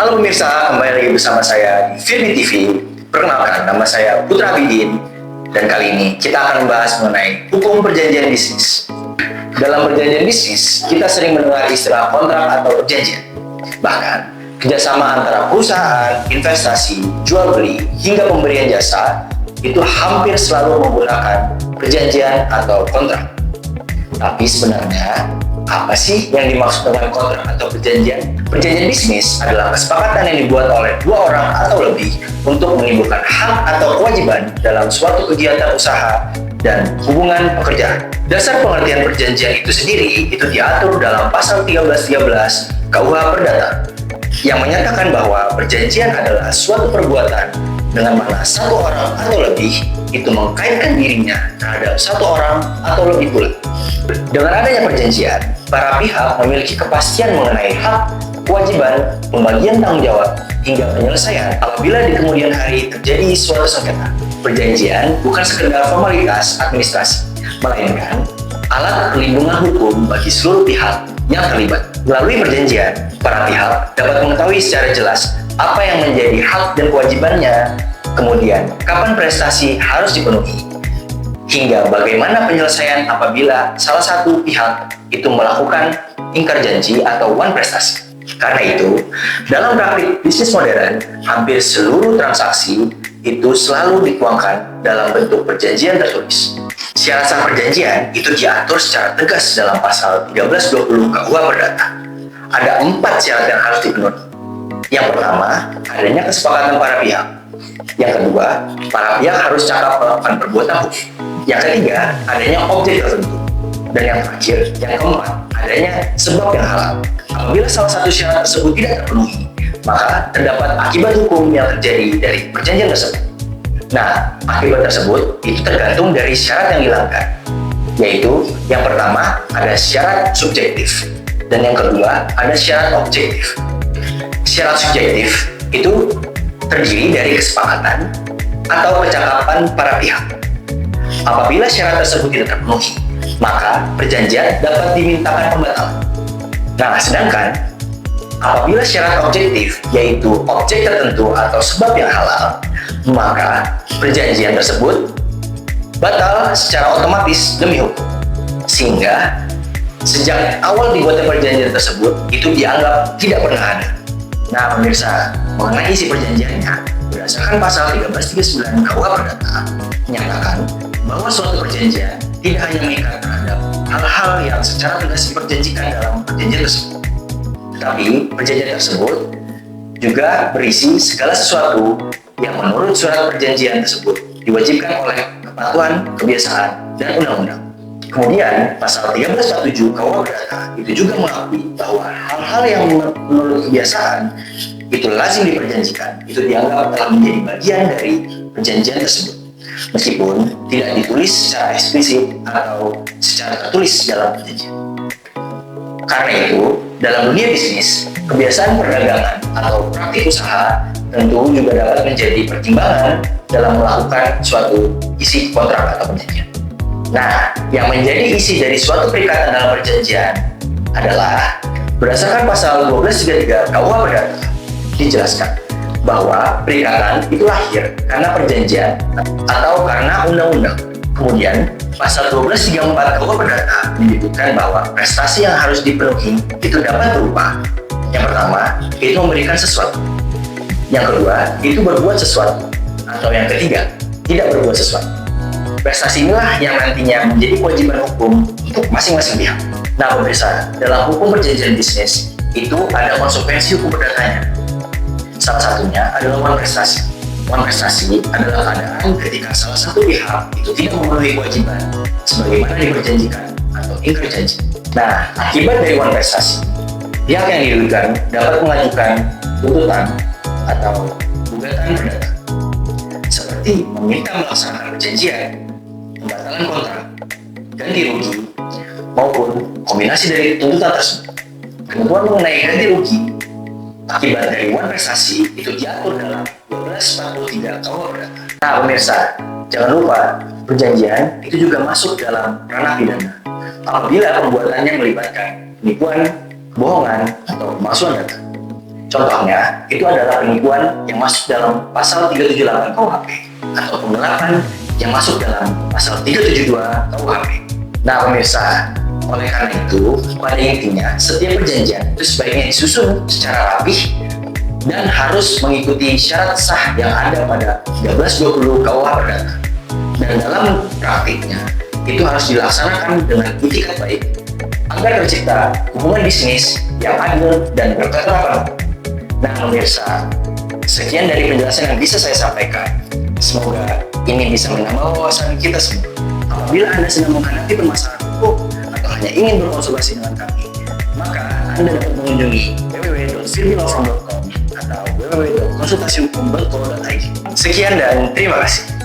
Halo pemirsa, kembali lagi bersama saya di Firly TV. Perkenalkan, nama saya Putra Abidin. Dan kali ini kita akan membahas mengenai hukum perjanjian bisnis. Dalam perjanjian bisnis, kita sering mendengar istilah kontrak atau perjanjian. Bahkan, kerjasama antara perusahaan, investasi, jual beli, hingga pemberian jasa itu hampir selalu menggunakan perjanjian atau kontrak. Tapi sebenarnya, apa sih yang dimaksud dengan kontrak atau perjanjian? Perjanjian bisnis adalah kesepakatan yang dibuat oleh dua orang atau lebih untuk menimbulkan hak atau kewajiban dalam suatu kegiatan usaha dan hubungan pekerjaan. Dasar pengertian perjanjian itu sendiri itu diatur dalam pasal 1313 KUH Perdata yang menyatakan bahwa perjanjian adalah suatu perbuatan dengan mana satu orang atau lebih itu mengkaitkan dirinya terhadap satu orang atau lebih pula. Dengan adanya perjanjian, para pihak memiliki kepastian mengenai hak, kewajiban, pembagian tanggung jawab, hingga penyelesaian apabila di kemudian hari terjadi suatu sengketa. Perjanjian bukan sekedar formalitas administrasi, melainkan alat perlindungan hukum bagi seluruh pihak yang terlibat. Melalui perjanjian, para pihak dapat mengetahui secara jelas apa yang menjadi hak dan kewajibannya, kemudian kapan prestasi harus dipenuhi, hingga bagaimana penyelesaian apabila salah satu pihak itu melakukan ingkar janji atau wan prestasi. Karena itu, dalam praktik bisnis modern, hampir seluruh transaksi itu selalu dituangkan dalam bentuk perjanjian tertulis. Syarat sah perjanjian itu diatur secara tegas dalam pasal 1320 KUH Perdata. Ada 4 syarat yang harus dipenuhi. Yang pertama, adanya kesepakatan para pihak. Yang kedua, para pihak harus cakap melakukan perbuatan hukum. Yang ketiga, adanya objek tertentu. Dan yang terakhir, yang keempat, adanya sebab yang halal. Apabila salah satu syarat tersebut tidak terpenuhi, maka terdapat akibat hukum yang terjadi dari perjanjian tersebut. Nah, akibat tersebut itu tergantung dari syarat yang dilanggar. Yaitu, yang pertama ada syarat subjektif, dan yang kedua ada syarat objektif. Syarat subjektif itu terdiri dari kesepakatan atau percakapan para pihak. Apabila syarat tersebut tidak terpenuhi, maka perjanjian dapat dimintakan pembatalan. Nah, sedangkan apabila syarat objektif, yaitu objek tertentu atau sebab yang halal, maka perjanjian tersebut batal secara otomatis demi hukum. Sehingga sejak awal dibuatnya perjanjian tersebut itu dianggap tidak pernah ada. Nah, pemirsa, mengenai isi perjanjiannya, berdasarkan pasal 1339 KUH Perdata menyatakan bahwa suatu perjanjian tidak hanya mengikat terhadap hal-hal yang secara tegas diperjanjikan dalam perjanjian tersebut, tetapi perjanjian tersebut juga berisi segala sesuatu yang menurut surat perjanjian tersebut diwajibkan oleh kepatuhan, kebiasaan, dan undang-undang. Kemudian, pasal 1347 KUH Perdata itu juga mengakui bahwa hal-hal yang menurut kebiasaan itu lazim diperjanjikan, itu dianggap telah menjadi bagian dari perjanjian tersebut, meskipun tidak ditulis secara eksplisit atau secara tertulis dalam perjanjian. Karena itu, dalam dunia bisnis, kebiasaan perdagangan atau praktik usaha tentu juga dapat menjadi pertimbangan dalam melakukan suatu isi kontrak atau perjanjian. Nah, yang menjadi isi dari suatu perikatan dalam perjanjian adalah berdasarkan pasal 1233 KUH Perdata dijelaskan bahwa perikatan itu lahir karena perjanjian atau karena undang-undang. Kemudian, pasal 1234 KUH Perdata menyebutkan bahwa prestasi yang harus dipenuhi itu dapat berupa: yang pertama, itu memberikan sesuatu. Yang kedua, itu berbuat sesuatu. Atau yang ketiga, tidak berbuat sesuatu. Prestasi inilah yang nantinya menjadi kewajiban hukum untuk masing-masing pihak. Nah, pemirsa, dalam hukum perjanjian bisnis itu ada konsekuensi hukum perdatanya. Salah satunya adalah wan prestasi. Wan prestasi adalah keadaan ketika salah satu pihak itu tidak memenuhi kewajiban sebagaimana diperjanjikan atau ingkar janji. Nah, akibat dari wan prestasi, pihak yang dirugikan dapat mengajukan tuntutan atau gugatan perdata, seperti meminta melaksanakan perjanjian, pembatalan kontrak, ganti rugi, maupun kombinasi dari tuntutan tersebut. Ketentuan mengenai ganti rugi akibat dari wan prestasi itu diatur dalam 1243 KUH Perdata. Nah, pemirsa, jangan lupa perjanjian itu juga masuk dalam ranah pidana apabila pembuatannya melibatkan penipuan, kebohongan, atau pemalsuan data. Contohnya, itu adalah penipuan yang masuk dalam pasal 378 KUHP atau penggelapan yang masuk dalam pasal 372 KUHP. Nah pemirsa, oleh karena itu, pada intinya setiap perjanjian itu sebaiknya disusun secara rapih dan harus mengikuti syarat sah yang ada pada 1320 KUH Perdata. Dan dalam praktiknya, itu harus dilaksanakan dengan itikat baik agar tercipta hubungan bisnis yang adil dan berketeraturan. Nah pemirsa, sekian dari penjelasan yang bisa saya sampaikan. Semoga ini bisa menambah wawasan kita semua. Apabila Anda sedang menghadapi permasalahan hukum atau hanya ingin berkonsultasi dengan kami, maka Anda dapat mengunjungi www.firmilawfirm.com atau www.konsultasihukum.co.id. Sekian dan terima kasih.